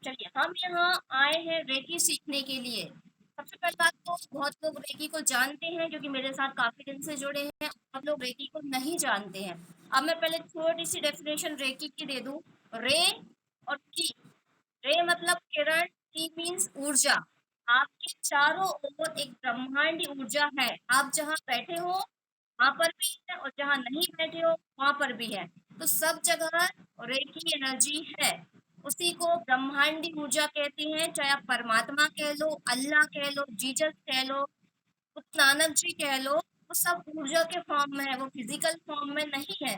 चलिए, हम यहाँ आए हैं रेकी सीखने के लिए। सबसे पहली बात तो बहुत लोग रेकी को जानते हैं, क्योंकि मेरे साथ काफी दिन से जुड़े हैं। बहुत लोग रेकी को नहीं जानते हैं। अब मैं पहले थोड़ी सी डेफिनेशन रेकी की दे दूं। रे और की। रे मतलब किरण, की मीन्स ऊर्जा। आपके चारों ओर एक ब्रह्मांडी ऊर्जा है। आप जहाँ बैठे हो वहां पर भी है, और जहाँ नहीं बैठे हो वहां पर भी है। तो सब जगह रेकी एनर्जी है। उसी को ब्रह्मांडी ऊर्जा कहते हैं। चाहे आप परमात्मा कह लो, अल्लाह कह लो, जीसस कह लो, गुरु नानक जी कह लो, वो सब ऊर्जा के फॉर्म में है, वो फिजिकल फॉर्म में नहीं है।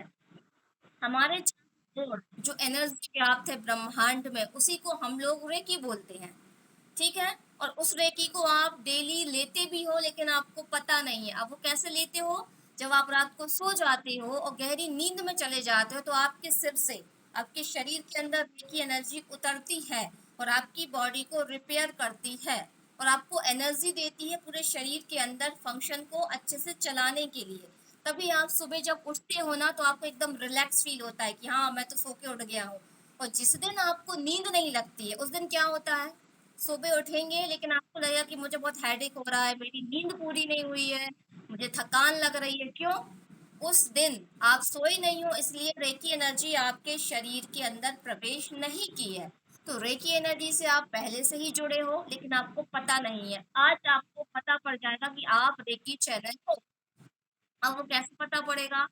हमारे चारों ओर जो एनर्जी व्याप्त है ब्रह्मांड में, उसी को हम लोग रेकी बोलते हैं। ठीक है। और उस रेकी को आप डेली लेते भी हो, लेकिन आपको पता नहीं है। अब वो कैसे लेते हो? जब आप रात को सो जाते हो और गहरी नींद में चले जाते हो, तो आपके सिर से आपके शरीर के अंदर रेकी एनर्जी उतरती है और आपकी बॉडी को रिपेयर करती है और आपको एनर्जी देती है पूरे शरीर के अंदर फंक्शन को अच्छे से चलाने के लिए। तभी आप सुबह जब उठते हो ना, तो आपको एकदम रिलैक्स फील होता है कि हाँ, मैं तो सो के उठ गया हूँ। और जिस दिन आपको नींद नहीं लगती है, उस दिन क्या होता है? सुबह उठेंगे लेकिन आपको लगेगा कि मुझे बहुत हेडेक हो रहा है, मेरी नींद पूरी नहीं हुई है, मुझे थकान लग रही है। क्यों? उस दिन आप सोए नहीं हो, इसलिए रेकी एनर्जी आपके शरीर के अंदर प्रवेश नहीं की है। तो रेकी एनर्जी से आप पहले से ही जुड़े हो, लेकिन आपको पता नहीं है। आज आपको पता पड़ जाएगा कि आप रेकी चैनल हो। अब वो कैसे पता पड़ेगा?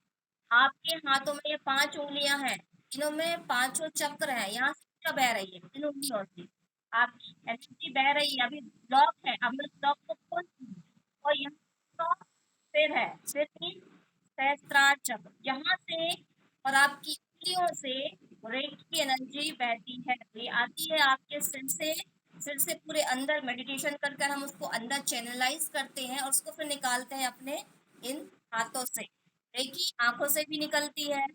आपके हाथों में ये 5 उंगलियां हैं। इनों में पांचों चक्र है। यहाँ से क्या बह रही है? इन उंगलियों से आपकी एनर्जी बह रही है। अभी ब्लॉक है, अब मैं ब्लॉक को खोल दूँ, और यहाँ का सिर है। सिर की सहस्त्रार चक्र यहाँ से, और आपकी उंगलियों से रेकी की एनर्जी बहती है। ये आती है आपके सिर से। सिर से पूरे अंदर मेडिटेशन कर कर हम उसको अंदर चैनलाइज करते हैं और उसको फिर निकालते हैं अपने इन हाथों से। रेकी आंखों से भी निकलती है,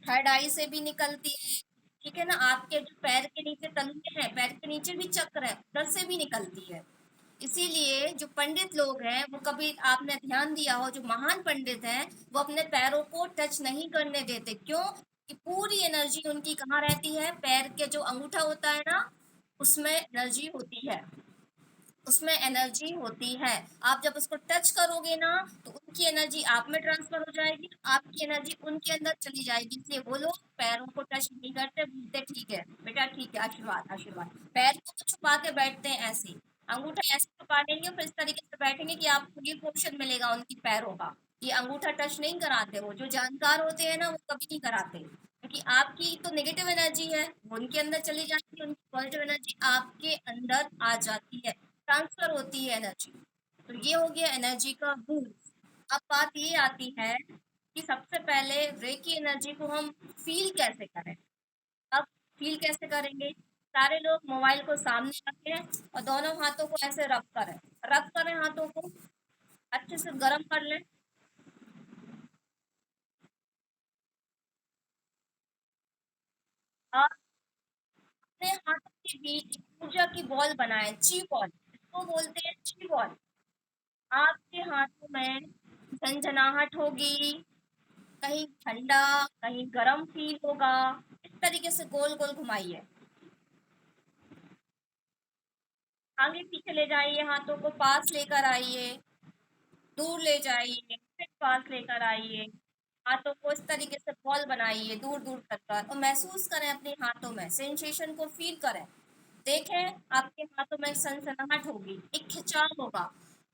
थर्ड आई से भी निकलती है। ठीक है ना? आपके जो पैर के नीचे तलवे हैं, पैर के नीचे भी चक्र है, उधर से भी निकलती है। इसीलिए जो पंडित लोग हैं, वो कभी आपने ध्यान दिया हो, जो महान पंडित हैं, वो अपने पैरों को टच नहीं करने देते। क्यों? कि पूरी एनर्जी उनकी कहाँ रहती है? पैर के जो अंगूठा होता है ना, उसमें एनर्जी होती है। उसमें एनर्जी होती है। आप जब उसको टच करोगे ना, तो उनकी एनर्जी आप में ट्रांसफर हो जाएगी, आपकी एनर्जी उनके अंदर चली जाएगी। इसलिए वो लोग पैरों को टच नहीं करते, बोलते ठीक है बेटा, ठीक है, आशीर्वाद आशीर्वाद। पैर को तो छुपा के बैठते हैं ऐसे ही। अंगूठा ऐसे छुपा लेंगे, फिर इस तरीके से बैठेंगे कि आपको ये पोर्शन मिलेगा उनकी पैरों का। ये अंगूठा टच नहीं कराते। वो जो जानकार होते हैं ना, वो कभी नहीं कराते, क्योंकि आपकी तो नेगेटिव एनर्जी है, वो उनके अंदर चली जाती है, उनकी पॉजिटिव एनर्जी आपके अंदर आ जाती है, ट्रांसफर होती है एनर्जी। तो ये हो गया एनर्जी का रूल। अब बात ये आती है कि सबसे पहले रेकी एनर्जी को हम फील कैसे करें। अब फील कैसे करेंगे? सारे लोग मोबाइल को सामने रखें और दोनों हाथों को ऐसे रब करें। रब करें, हाथों को अच्छे से गर्म कर लें। और अपने हाथों के बीच एक ऊर्जा की बॉल बनाएं, ची बॉल, इसको बोलते हैं ची बॉल। आपके हाथों में झंझनाहट होगी, कहीं ठंडा, कहीं गर्म फील होगा। इस तरीके से गोल गोल घुमाइए, आगे पीछे ले जाइए, हाथों को पास लेकर आइए, दूर ले जाइए, फिर पास लेकर आइए। हाथों को इस तरीके से बॉल बनाइए, दूर दूर तक कर, और महसूस करें अपने हाथों में, सेंसेशन को फील करें। देखें आपके हाथों में सनसनाहट होगी, एक खिंचाव होगा।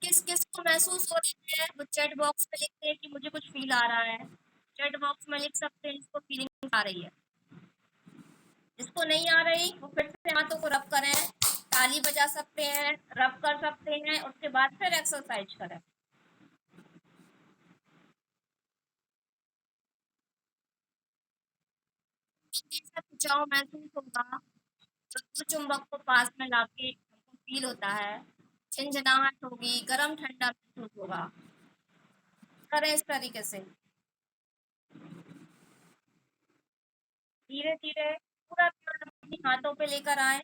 किस किस को महसूस हो रही है, वो चैट बॉक्स में लिखते हैं कि मुझे कुछ फील आ रहा है। चैट बॉक्स में लिख सकते हैं इसको फीलिंग आ रही है। जिसको नहीं आ रही, वो फिर से हाथों को रब करें, ताली बजा सकते हैं, रब कर सकते हैं, उसके बाद फिर एक्सरसाइज करें। जैसा खिंचाव महसूस होगा, तो चुंबक को पास में लाके हमको फील होता है। झंझनाहट होगी, गर्म ठंडा महसूस होगा। करें इस तरीके से, धीरे धीरे पूरा ध्यान अपने हाथों पे लेकर आए।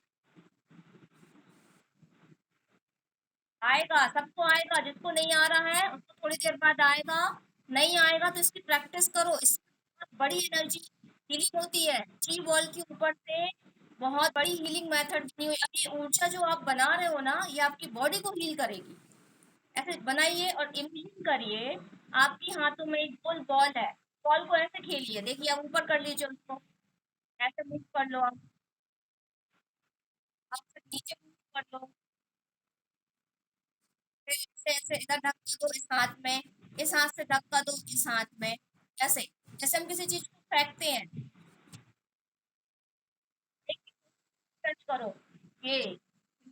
आएगा, सबको आएगा। जिसको नहीं आ रहा है उसको थोड़ी देर बाद आएगा। नहीं आएगा तो इसकी प्रैक्टिस करो। इससे बहुत बड़ी एनर्जी फीलिंग होती है। ची बॉल के ऊपर से बहुत बड़ी हीलिंग मेथड बनी हुई है। अब ये ऊर्जा जो आप बना रहे हो ना, ये आपकी बॉडी को हील करेगी। ऐसे बनाइए और इमेजिन करिए, आपके हाथों में एक गोल बॉल है। बॉल को ऐसे खेलिए, देखिए आप ऊपर कर लीजिए उसको, ऐसे मूव कर लो आप फिर नीचे मूव कर लो, फिर ऐसे ऐसे इधर धक्का दो इस हाथ में, इस हाथ से धक्का दो इस हाथ में, ऐसे जैसे हम किसी चीज को फेंकते हैं। एक टच करो, ये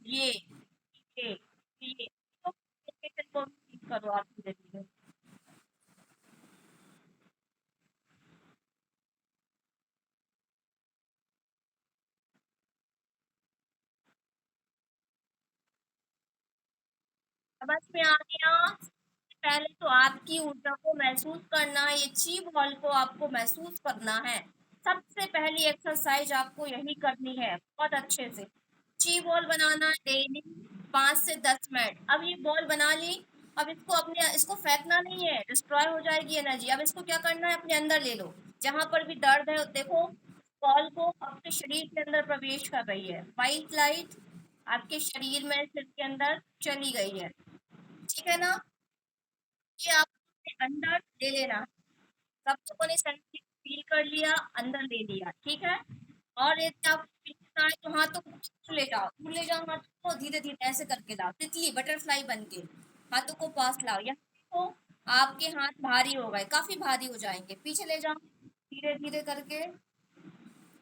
ये ये तो को करो आप धीरे धीरे। समझ में आ गया? पहले तो आपकी ऊर्जा को महसूस करना है, ये ची बॉल को आपको महसूस करना है। सबसे पहली एक्सरसाइज आपको यही करनी है बहुत अच्छे से। ची बॉल बनाना डेली 5 से 10 मिनट। अब ये बॉल बना ली, अब इसको अपने इसको फेंकना नहीं है, डिस्ट्रॉय हो जाएगी एनर्जी। अब इसको क्या करना है, अपने अंदर ले लो। जहां पर भी दर्द है देखो, बॉल को अपने शरीर के अंदर प्रवेश कर रही है। व्हाइट लाइट आपके शरीर में सिर के अंदर चली गई है, ठीक है ना? ये आप अपने अंदर ले लेना। सब लोगों ने सेंसिटिव फील कर लिया, अंदर ले लिया, ठीक है। और यदि आप फील करना है तो हाथों को दूर ले जाओ, दूर ले जाओ हाथों को, धीरे धीरे ऐसे करके लाओ, तितली बटरफ्लाई बन के हाथों को पास लाओ। यहाँ देखो, आपके हाथ भारी हो गए, काफी भारी हो जाएंगे, पीछे ले जाओ धीरे धीरे करके।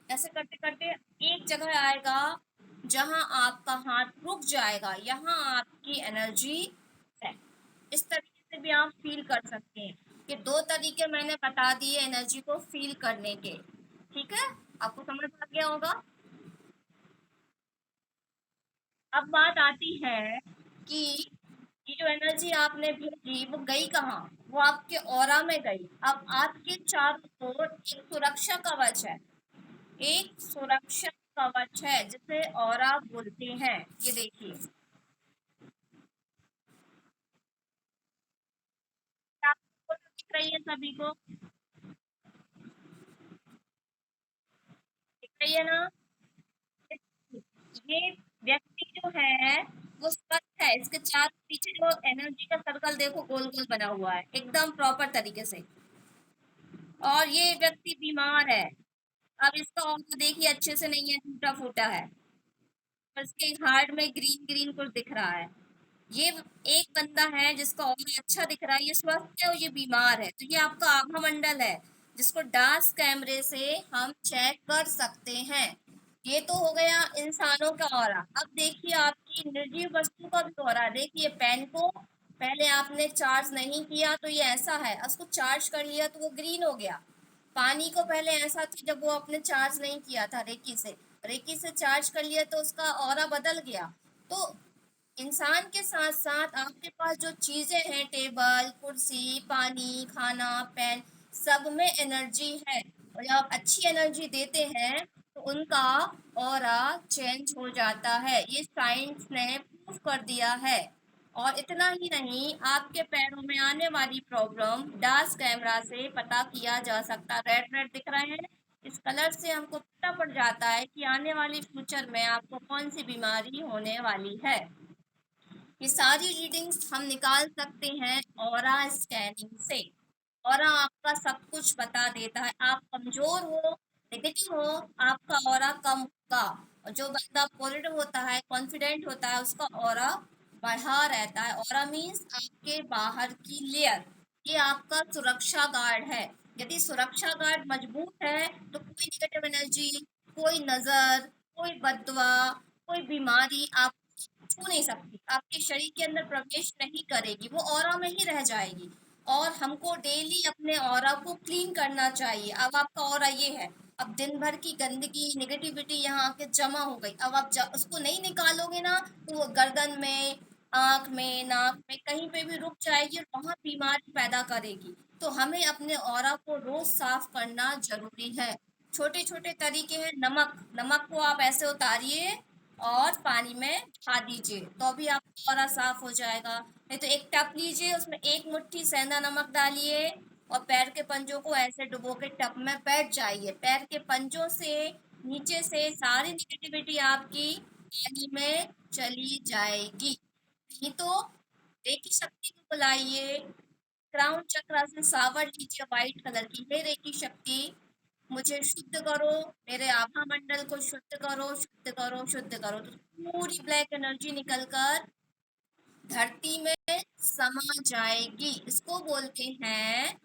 ऐसे करते करते एक जगह आएगा जहां आपका हाथ रुक जाएगा, यहाँ आपकी एनर्जी है। इस तरीके से भी आप फील कर सकते हैं। ये 2 तरीके मैंने बता दिए एनर्जी को फील करने के, ठीक है? आपको समझ आ गया होगा। अब बात आती है कि ये जो एनर्जी आपने भेजी वो गई कहाँ? वो आपके ऑरा में गई। अब आपके चारों ओर एक सुरक्षा कवच है, एक सुरक्षा कवच है जिसे ऑरा बोलते हैं। ये देखिए, आपको तो दिख रही है सभी को, दिख रही है ना? ये व्यक्ति जो है वो स्वस्थ है, इसके चार पीछे जो एनर्जी का सर्कल देखो गोल गोल बना हुआ है एकदम प्रॉपर तरीके से। और ये व्यक्ति बीमार है। अब इसका ऑर्गन देखिए अच्छे से नहीं है, टूटा फूटा है, और इसके हार्ट में ग्रीन ग्रीन कुछ दिख रहा है। ये एक बंदा है जिसका ऑर्गन अच्छा दिख रहा है, ये स्वस्थ है और ये बीमार है। तो ये आपका आभा मंडल है जिसको डार्क कैमरे से हम चेक कर सकते हैं। ये तो हो गया इंसानों का ऑरा। अब देखिए आपकी निर्जीव वस्तु का भी ऑरा। देखिए पेन को पहले आपने चार्ज नहीं किया तो ये ऐसा है, उसको चार्ज कर लिया तो वो ग्रीन हो गया। पानी को पहले ऐसा था जब वो आपने चार्ज नहीं किया था, रेकी से चार्ज कर लिया तो उसका ऑरा बदल गया। तो इंसान के साथ साथ आपके पास जो चीजें हैं, टेबल कुर्सी पानी खाना पेन, सब में एनर्जी है। और जब आप अच्छी एनर्जी देते हैं तो उनका ऑरा चेंज हो जाता है, ये साइंस ने प्रूव कर दिया है। और इतना ही नहीं, आपके पैरों में आने वाली प्रॉब्लम डार्क कैमरा से पता किया जा सकता। रेड रेड दिख रहे हैं, इस कलर से हमको पता पड़ जाता है कि आने वाली फ्यूचर में आपको कौन सी बीमारी होने वाली है। ये सारी रीडिंग्स हम निकाल सकते हैं ऑरा स्कैनिंग से। ऑरा आपका सब कुछ बता देता है। आप कमजोर हो, नेगेटिव हो, आपका ऑरा कम होगा। और जो बंदा पॉजिटिव होता है, कॉन्फिडेंट होता है, उसका ऑरा बढ़ा रहता है। ऑरा मीन्स आपके बाहर की लेयर, ये आपका सुरक्षा गार्ड है। यदि सुरक्षा गार्ड मजबूत है तो कोई नेगेटिव एनर्जी, कोई नजर, कोई बददुआ, कोई बीमारी आप छू नहीं सकती, आपके शरीर के अंदर प्रवेश नहीं करेगी, वो ऑरा में ही रह जाएगी। और हमको डेली अपने ऑरा को क्लीन करना चाहिए। अब आपका ऑरा ये है, अब दिन भर की गंदगी नेगेटिविटी यहाँ आके जमा हो गई, अब आप उसको नहीं निकालोगे ना तो वो गर्दन में, आंख में, नाक में कहीं पे भी रुक जाएगी और वहां बीमारी पैदा करेगी। तो हमें अपने ऑरा को रोज साफ करना जरूरी है। छोटे छोटे तरीके हैं, नमक, नमक को आप ऐसे उतारिए और पानी में खा दीजिए तो भी आपका ऑरा साफ हो जाएगा। नहीं तो एक टब लीजिए, उसमें एक मुट्ठी सेंधा नमक डालिए और पैर के पंजों को ऐसे डुबो के टब में बैठ जाइए। पैर के पंजों से नीचे से सारी निगेटिविटी आपकी पानी में चली जाएगी। नहीं तो रेकी शक्ति को बुलाइए, क्राउन चक्र से सावर लीजिए व्हाइट कलर की, हे रेकी शक्ति मुझे शुद्ध करो, मेरे आभा मंडल को शुद्ध करो, शुद्ध करो, शुद्ध करो। तो पूरी ब्लैक एनर्जी निकलकर धरती में समा जाएगी। इसको बोलते हैं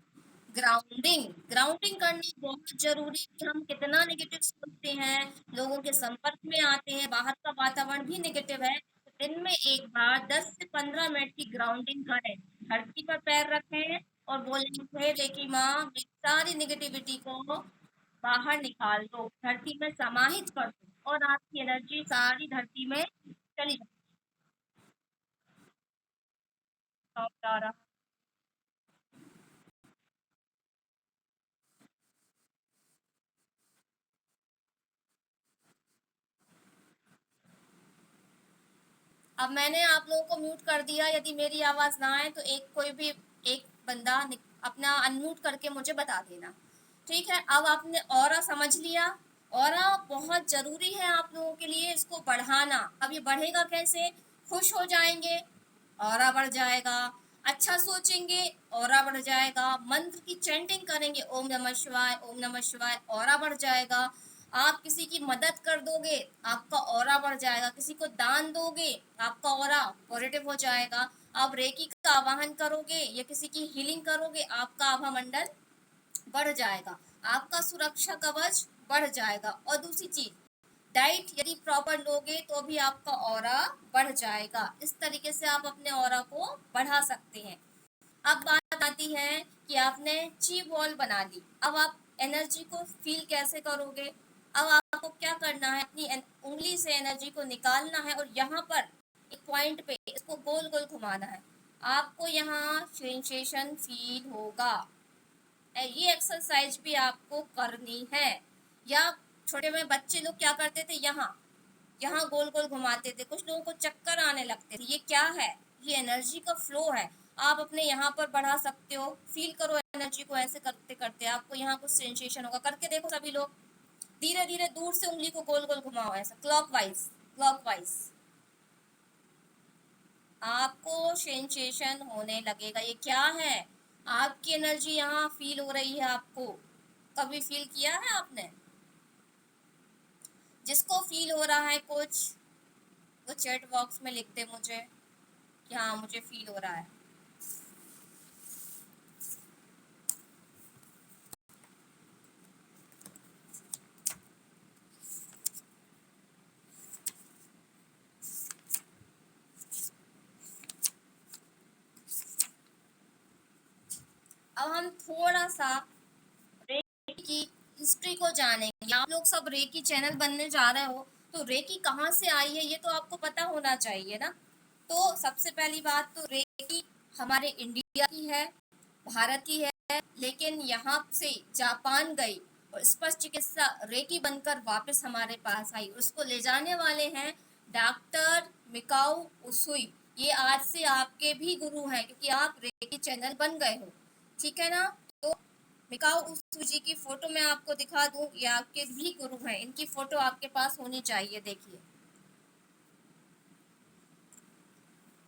ग्राउंडिंग। ग्राउंडिंग करनी बहुत जरूरी है कि हम कितना नेगेटिव सोचते हैं, लोगों के संपर्क में आते हैं, बाहर का वातावरण भी नेगेटिव है, तो दिन में एक बार 10 से 15 मिनट की ग्राउंडिंग करें। धरती पर पैर रखें और बोलें, हे रेकी माँ मेरी सारी नेगेटिविटी को बाहर निकाल दो, धरती में समाहित कर दो, और आपकी एनर्जी सारी धरती में चली जाए। अब मैंने आप लोगों को म्यूट कर दिया, यदि मेरी आवाज़ ना आए तो कोई भी एक बंदा अपना अनम्यूट करके मुझे बता देना। ठीक है, अब आपने ऑरा समझ लिया। ऑरा बहुत ज़रूरी है आप लोगों के लिए, इसको बढ़ाना। अब ये बढ़ेगा कैसे? खुश हो जाएंगे, ऑरा बढ़ जाएगा। अच्छा सोचेंगे, ऑरा बढ़ जाएगा। मंत्र की चैंटिंग करेंगे, ओम नमः शिवाय, ओम नमः शिवाय, ऑरा बढ़ जाएगा। आप किसी की मदद कर दोगे, आपका ऑरा बढ़ जाएगा। किसी को दान दोगे, आपका ऑरा पॉजिटिव हो जाएगा। आप रेकी का आवाहन करोगे या किसी की हीलिंग करोगे, आपका आभा मंडल बढ़ जाएगा, आपका सुरक्षा कवच बढ़ जाएगा। और दूसरी चीज, डाइट यदि प्रॉपर लोगे तो भी आपका ऑरा बढ़ जाएगा। इस तरीके से आप अपने ऑरा को बढ़ा सकते हैं। अब बात आती है कि आपने ची बॉल बना ली, अब आप एनर्जी को फील कैसे करोगे? अब आपको क्या करना है, अपनी उंगली से एनर्जी को निकालना है और यहाँ पर एक पॉइंट पे इसको गोल गोल घुमाना है। आपको यहाँ सेंसेशन फील होगा। ये एक्सरसाइज भी आपको करनी है। या छोटे में बच्चे लोग क्या करते थे, यहाँ यहाँ गोल गोल घुमाते थे, कुछ लोगों को चक्कर आने लगते थे। ये क्या है? ये एनर्जी का फ्लो है। आप अपने यहाँ पर बढ़ा सकते हो, फील करो एनर्जी को। ऐसे करते करते आपको यहाँ कुछ सेंसेशन होगा। करके देखो सभी लोग, धीरे धीरे दूर से उंगली को गोल गोल घुमाओ, ऐसा क्लॉकवाइज क्लॉकवाइज। आपको सेंसेशन होने लगेगा। ये क्या है? आपकी एनर्जी यहाँ फील हो रही है। आपको कभी फील किया है आपने? जिसको फील हो रहा है कुछ, वो चैट बॉक्स में लिखते मुझे कि हाँ मुझे फील हो रहा है। अब हम थोड़ा सा रेकी की हिस्ट्री को जानेंगे। आप लोग सब रेकी चैनल बनने जा रहे हो, तो रेकी कहाँ से आई है ये तो आपको पता होना चाहिए ना। तो सबसे पहली बात तो रेकी हमारे इंडिया की है, भारत की है, लेकिन यहाँ से जापान गई और स्पष्ट चिकित्सा रेकी बनकर वापस हमारे पास आई। उसको ले जाने वाले हैं डॉक्टर मिकाओ उसुई। ये आज से आपके भी गुरु हैं क्योंकि आप रेकी चैनल बन गए हो। ठीक है ना? तो मिकाओ उसुई जी की फोटो मैं आपको दिखा दूं, ये आपके भी गुरु हैं। इनकी फोटो आपके पास होनी चाहिए। देखिए,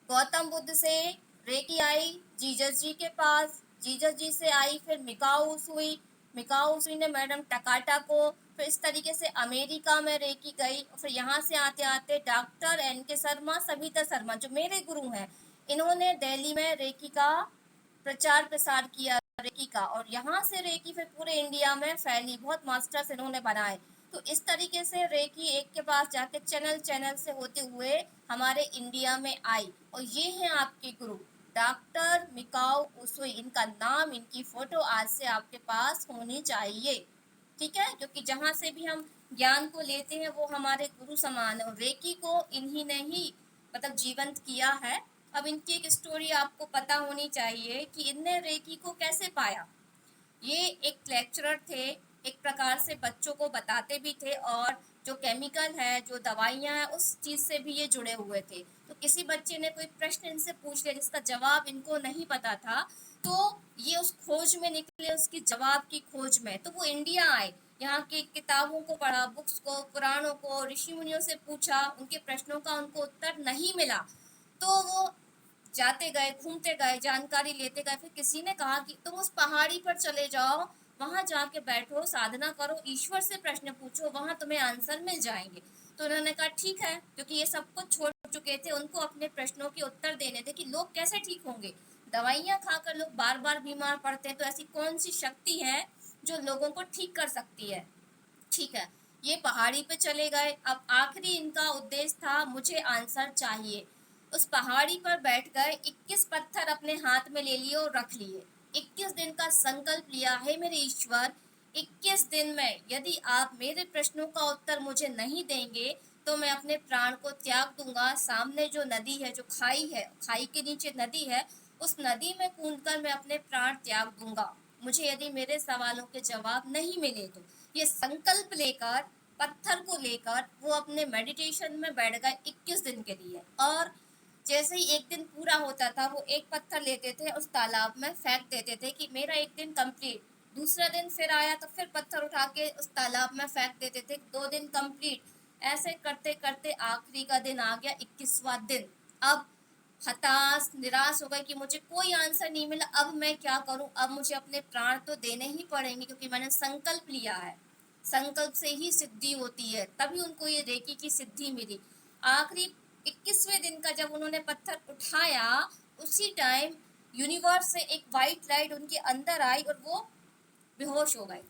गौतम बुद्ध से रेकी आई जीसस जी के पास, जीसस जी से आई फिर मिकाउस हुई, मिकाउस हुई ने मैडम टकाटा को, फिर इस तरीके से अमेरिका में रेकी गई। और फिर यहाँ से आते आते डॉक्टर एन के शर्मा, सविता शर्मा जो मेरे गुरु हैं, इन्होंने दिल्ली में रेकी का प्रचार प्रसार किया, रेकी का। और यहाँ से रेकी फिर पूरे इंडिया में फैली, बहुत मास्टर्स इन्होंने बनाए। तो इस तरीके से रेकी एक के पास जाके चैनल चैनल से होते हुए हमारे इंडिया में आई। और ये हैं आपके गुरु डॉक्टर मिकाओ उसुई। इनका नाम, इनकी फोटो आज से आपके पास होनी चाहिए। ठीक है, क्योंकि जहाँ से भी हम ज्ञान को लेते हैं वो हमारे गुरु समान है। और रेकी को इन्हीं ने ही मतलब जीवंत किया है। अब इनकी एक स्टोरी आपको पता होनी चाहिए कि इनने रेकी को कैसे पाया। ये एक लेक्चरर थे, एक प्रकार से बच्चों को बताते भी थे, और जो केमिकल है, जो दवाइयाँ हैं, उस चीज़ से भी ये जुड़े हुए थे। तो किसी बच्चे ने कोई प्रश्न इनसे पूछ लिया जिसका जवाब इनको नहीं पता था, तो ये उस खोज में निकले, उसकी जवाब की खोज में। तो वो इंडिया आए, यहाँ की किताबों को पढ़ा, बुक्स को, पुराणों को, ऋषि मुनियों से पूछा, उनके प्रश्नों का उनको उत्तर नहीं मिला, तो वो जाते गए, घूमते गए, जानकारी लेते गए। फिर किसी ने कहा कि तुम उस पहाड़ी पर चले जाओ, वहां जाके बैठो, साधना करो, ईश्वर से प्रश्न पूछो, वहां तुम्हें आंसर मिल जाएंगे। तो उन्होंने कहा ठीक है, क्योंकि ये सब कुछ छोड़ चुके थे, उनको अपने प्रश्नों के उत्तर देने थे कि लोग कैसे ठीक होंगे। दवाइयां खाकर लोग बार बार बीमार पड़ते हैं, तो ऐसी कौन सी शक्ति है जो लोगों को ठीक कर सकती है। ठीक है, ये पहाड़ी पे चले गए। अब आखिरी इनका उद्देश्य था, मुझे आंसर चाहिए। उस पहाड़ी पर बैठ गए, 21 पत्थर अपने हाथ में ले लिए और रख लिए। 21 दिन का संकल्प लिया है, मेरे ईश्वर 21 दिन में यदि आप मेरे प्रश्नों का उत्तर मुझे नहीं देंगे तो मैं अपने प्राण को त्याग दूंगा। सामने जो नदी है, जो खाई है, खाई के नीचे नदी है, उस नदी में कूदकर मैं अपने प्राण त्याग दूंगा, मुझे यदि मेरे सवालों के जवाब नहीं मिले तो। ये संकल्प लेकर, पत्थर को लेकर वो अपने मेडिटेशन में बैठ गए 21 दिन के लिए। और जैसे ही एक दिन पूरा होता था, वो एक पत्थर लेते थे, उस तालाब में फेंक देते थे कि मेरा एक दिन कंप्लीट। दूसरा दिन फिर आया तो फिर पत्थर उठा के उस तालाब में फेंक देते थे, 2 दिन कंप्लीट। ऐसे करते करते आखिरी का दिन आ गया, 21वां दिन। अब हताश, निराश हो गए कि मुझे कोई आंसर नहीं मिला, अब मैं क्या करूं। अब मुझे अपने प्राण तो देने ही पड़ेंगे, क्योंकि मैंने संकल्प लिया है। संकल्प से ही सिद्धि होती है, तभी उनको ये रेकी की सिद्धि मिली। आखिरी 21वें दिन का जब उन्होंने पत्थर उठाया, उसी टाइम यूनिवर्स से एक वाइट लाइट उनके अंदर आई और वो बेहोश हो गए।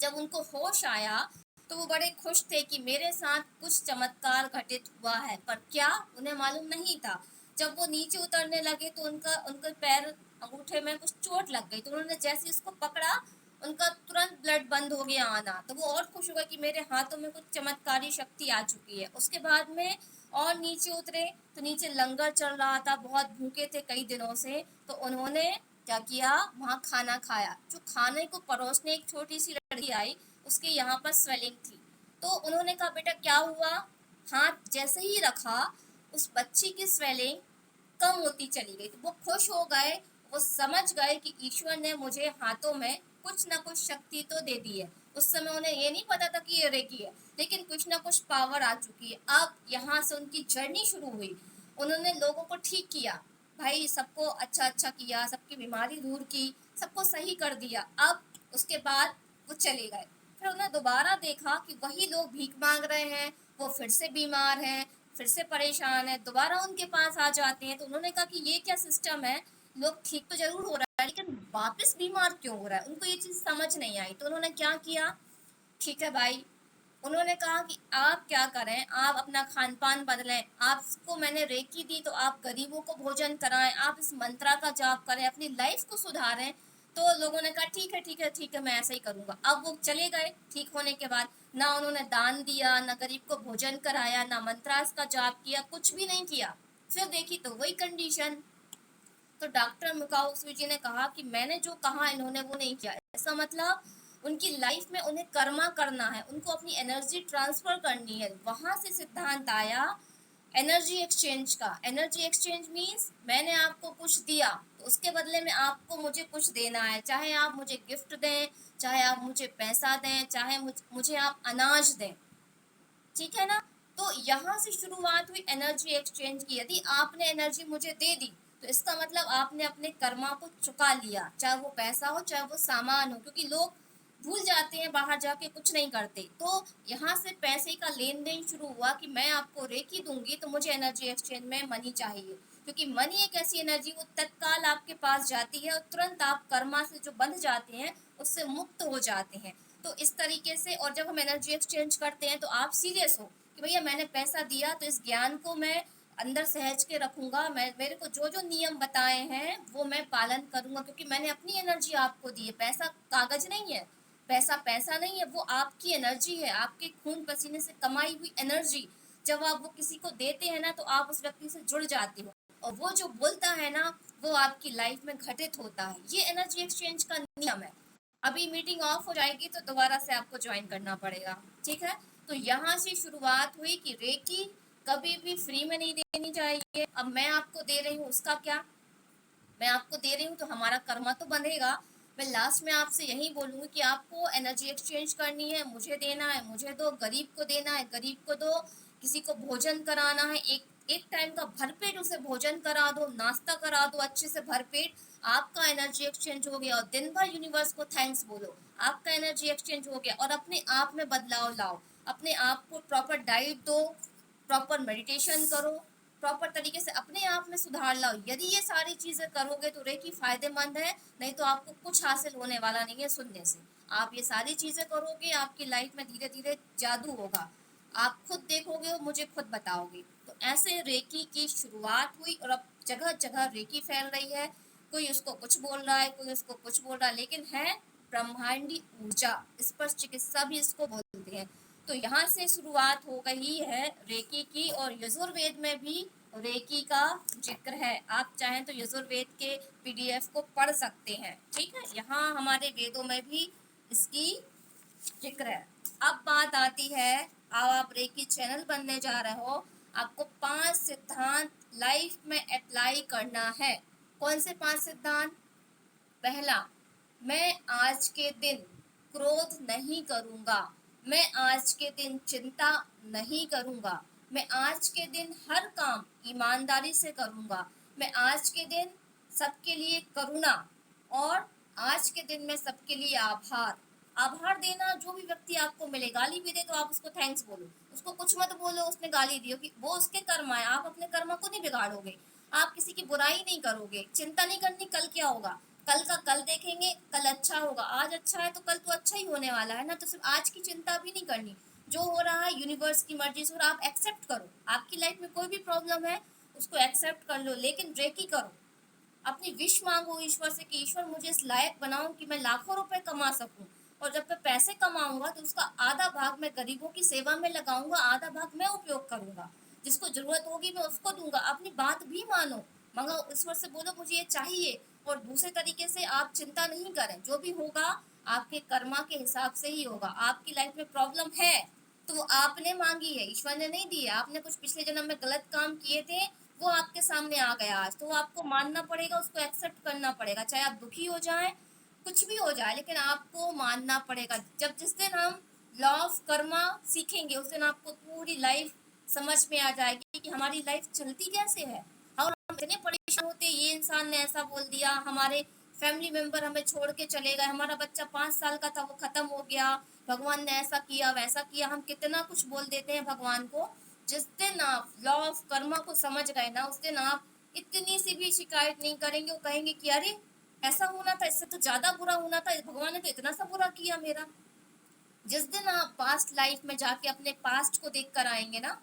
जब उनको होश आया तो वो बड़े खुश थे कि मेरे साथ कुछ चमत्कार घटित हुआ है, पर क्या उन्हें मालूम नहीं था। जब वो नीचे उतरने लगे तो उनके पैर, अंगूठे में कुछ चोट लग गई, तो उन्होंने जैसे इसको पकड़ा, उनका तुरंत ब्लड बंद हो गया आना। तो वो और खुश हो गए कि मेरे हाथों में कुछ चमत्कारी शक्ति आ चुकी है। उसके बाद में और नीचे उतरे तो नीचे लंगर चल रहा था, बहुत भूखे थे कई दिनों से, तो उन्होंने क्या किया, वहाँ खाना खाया। जो खाने को परोसने एक छोटी सी लड़की आई, उसके यहाँ पर स्वेलिंग थी, तो उन्होंने कहा बेटा क्या हुआ। हाथ जैसे ही रखा, उस बच्ची की स्वेलिंग कम होती चली गई। तो वो खुश हो गए, वो समझ गए कि ईश्वर ने मुझे हाथों में कुछ ना कुछ शक्ति तो दे दी है। उस समय उन्हें ये नहीं पता था कि ये रेकी है, लेकिन कुछ ना कुछ पावर आ चुकी है। अब यहाँ से उनकी जर्नी शुरू हुई। उन्होंने लोगों को ठीक किया, भाई सबको अच्छा अच्छा किया, सबकी बीमारी दूर की, सबको सही कर दिया। अब उसके बाद वो चले गए। फिर उन्हें दोबारा देखा कि वही लोग भीख मांग रहे हैं, वो फिर से बीमार हैं, फिर से परेशान है, दोबारा उनके पास आ जाते हैं। तो उन्होंने कहा कि ये क्या सिस्टम है, लोग ठीक तो जरूर हो रहा है लेकिन वापस बीमार क्यों हो रहा है। उनको ये चीज समझ नहीं आई। तो उन्होंने क्या किया, ठीक है भाई, उन्होंने कहा कि आप क्या करें, आप अपना खान पान बदलें, आपको मैंने रेकी दी तो आप गरीबों को भोजन कराएं, आप इस मंत्रा का जाप करें, अपनी लाइफ को सुधारें। तो लोगों ने कहा ठीक है ठीक है ठीक है, मैं ऐसा ही करूंगा। अब वो चले गए ठीक होने के बाद, ना उन्होंने दान दिया, ना गरीब को भोजन कराया, ना मंत्रास का जाप किया, कुछ भी नहीं किया। फिर देखी तो वही कंडीशन। तो डॉक्टर मुकाउसवी जी ने कहा कि मैंने जो कहा इन्होंने वो नहीं किया। ऐसा मतलब उनकी लाइफ में उन्हें कर्मा करना है, उनको अपनी एनर्जी ट्रांसफर करनी है। वहां से सिद्धांत आया एनर्जी एक्सचेंज का। एनर्जी एक्सचेंज मीन्स मैंने आपको कुछ दिया तो उसके बदले में आपको मुझे कुछ देना है। चाहे आप मुझे गिफ्ट दें, चाहे आप मुझे पैसा दें, चाहे मुझे आप अनाज दें, ठीक है ना। तो यहाँ से शुरुआत हुई एनर्जी एक्सचेंज की। यदि आपने एनर्जी मुझे दे दी तो इसका मतलब आपने अपने कर्मा को चुका लिया, चाहे वो पैसा हो चाहे वो सामान हो, क्योंकि लोग भूल जाते हैं, बाहर जाके कुछ नहीं करते। तो यहाँ से पैसे का लेन देन शुरू हुआ कि मैं आपको रेकी दूंगी तो मुझे एनर्जी एक्सचेंज में मनी चाहिए, क्योंकि मनी एक ऐसी एनर्जी वो तत्काल आपके पास जाती है और तुरंत आप कर्मा से जो बंध जाते हैं उससे मुक्त हो जाते हैं। तो इस तरीके से, और जब हम एनर्जी एक्सचेंज करते हैं तो आप सीरियस हो कि भैया मैंने पैसा दिया तो इस ज्ञान को मैं अंदर सहज के रखूंगा, मैं मेरे को जो जो नियम बताए हैं वो मैं पालन करूंगा, क्योंकि मैंने अपनी एनर्जी आपको दी है। पैसा कागज नहीं है, पैसा पैसा नहीं है, वो आपकी एनर्जी है, आपके खून पसीने से कमाई हुई एनर्जी। जब आप वो किसी को देते हैं ना तो आप उस व्यक्ति से जुड़ जाते हो, और वो जो बोलता है ना वो आपकी लाइफ में घटित होता है। ये एनर्जी एक्सचेंज का नियम है। अभी मीटिंग ऑफ हो जाएगी तो दोबारा से आपको ज्वाइन करना पड़ेगा, ठीक है। तो यहाँ से शुरुआत हुई कि रेकी कभी भी फ्री में नहीं देनी चाहिए। अब मैं आपको दे रही हूँ, उसका क्या, मैं आपको दे रही हूँ तो हमारा कर्मा तो बंधेगा, मैं लास्ट में आपसे यही बोलूँगी कि आपको एनर्जी एक्सचेंज करनी है, मुझे देना है, मुझे दो, गरीब को देना है, गरीब को दो, किसी को भोजन कराना है, एक एक टाइम का भरपेट उसे भोजन करा दो, नाश्ता करा दो अच्छे से भरपेट, आपका एनर्जी एक्सचेंज हो गया। और दिन भर यूनिवर्स को थैंक्स बोलो, आपका एनर्जी एक्सचेंज हो गया। और अपने आप में बदलाव लाओ, अपने आप को प्रॉपर डाइट दो, प्रॉपर मेडिटेशन करो, प्रॉपर तरीके से अपने आप में सुधार लाओ। यदि ये सारी चीज़ें करोगे तो रेकी फ़ायदेमंद है, नहीं तो आपको कुछ हासिल होने वाला नहीं है सुनने से। आप ये सारी चीज़ें करोगे, आपकी लाइफ में धीरे-धीरे जादू होगा। आप खुद देखोगे और मुझे खुद बताओगे। तो ऐसे रेकी की शुरुआत हुई और अब जगह-जगह रेकी फैल रही है। कोई उसको कुछ बोल रहा है, कोई उसको कुछ बोल रहा है, लेकिन है ब्रह्मांडी ऊर्जा, स्पर्श चिकित्सा भी इसको बोलते हैं। तो यहाँ से शुरुआत हो गई है रेकी की, और यजुर्वेद में भी रेकी का जिक्र है। आप चाहें तो यजुर्वेद के पीडीएफ को पढ़ सकते हैं, ठीक है। यहाँ हमारे वेदों में भी इसकी जिक्र है। अब बात आती है, अब आप रेकी चैनल बनने जा रहे हो, आपको 5 सिद्धांत लाइफ में अप्लाई करना है। कौन से 5 सिद्धांत? पहला, मैं आज के दिन क्रोध नहीं करूंगा, मैं आज के दिन चिंता नहीं करूंगा, मैं आज के दिन हर काम ईमानदारी से करूंगा, मैं आज के दिन सबके लिए करुणा, और आज के दिन में सबके लिए आभार। आभार देना, जो भी व्यक्ति आपको मिले, गाली भी दे तो आप उसको थैंक्स बोलो, उसको कुछ मत बोलो उसने गाली दी हो, कि वो उसके कर्म है, आप अपने कर्म को नहीं बिगाड़ोगे, आप किसी की बुराई नहीं करोगे। चिंता नहीं करनी कल क्या होगा, कल का कल देखेंगे, कल अच्छा होगा। आज अच्छा है तो कल तो अच्छा ही होने वाला है ना, तो सिर्फ आज की चिंता भी नहीं करनी। जो हो रहा है यूनिवर्स की मर्जी से, और आप एक्सेप्ट करो। आपकी लाइफ में कोई भी प्रॉब्लम है उसको एक्सेप्ट कर लो, लेकिन रेकी करो। अपनी विश मांगो ईश्वर से कि ईश्वर मुझे इस लायक बनाओ कि मैं लाखों रुपए कमा सकूं, और जब मैं पैसे कमाऊंगा तो उसका आधा भाग मैं गरीबों की सेवा में लगाऊंगा, आधा भाग मैं उपयोग करूंगा, जिसको जरूरत होगी मैं उसको दूंगा। अपनी बात भी मानो, मंगो ईश्वर से, बोलो मुझे ये चाहिए। और दूसरे तरीके से आप चिंता नहीं करें, जो भी होगा आपके कर्मा के हिसाब से ही होगा। आपकी लाइफ में प्रॉब्लम है तो वो आपने मांगी है, ईश्वर ने नहीं दी है। आपने कुछ पिछले जन्म में गलत काम किए थे, वो आपके सामने आ गया आज, तो वो आपको मानना पड़ेगा, उसको एक्सेप्ट करना पड़ेगा। चाहे आप दुखी हो जाए, कुछ भी हो जाए, लेकिन आपको मानना पड़ेगा। जब जिस दिन हम लॉ ऑफ कर्मा सीखेंगे, उस दिन आपको पूरी लाइफ समझ में आ जाएगी कि हमारी लाइफ चलती कैसे है। और हम इतने परेशान होते, ये इंसान ने ऐसा बोल दिया, हमारे फैमिली मेंबर हमें छोड़ के चले गए, हमारा बच्चा 5 साल का था वो खत्म हो गया, भगवान ने ऐसा किया वैसा किया, हम कितना कुछ बोल देते हैं भगवान को। जिस दिन आप लॉ ऑफ कर्मा को समझ गए ना, उस दिन आप इतनी सी भी शिकायत नहीं करेंगे। वो कहेंगे कि अरे ऐसा होना था, इससे तो ज्यादा बुरा होना था, भगवान ने तो इतना सा बुरा किया मेरा। जिस दिन आप पास्ट लाइफ में जाके अपने पास्ट को देख कर आएंगे ना,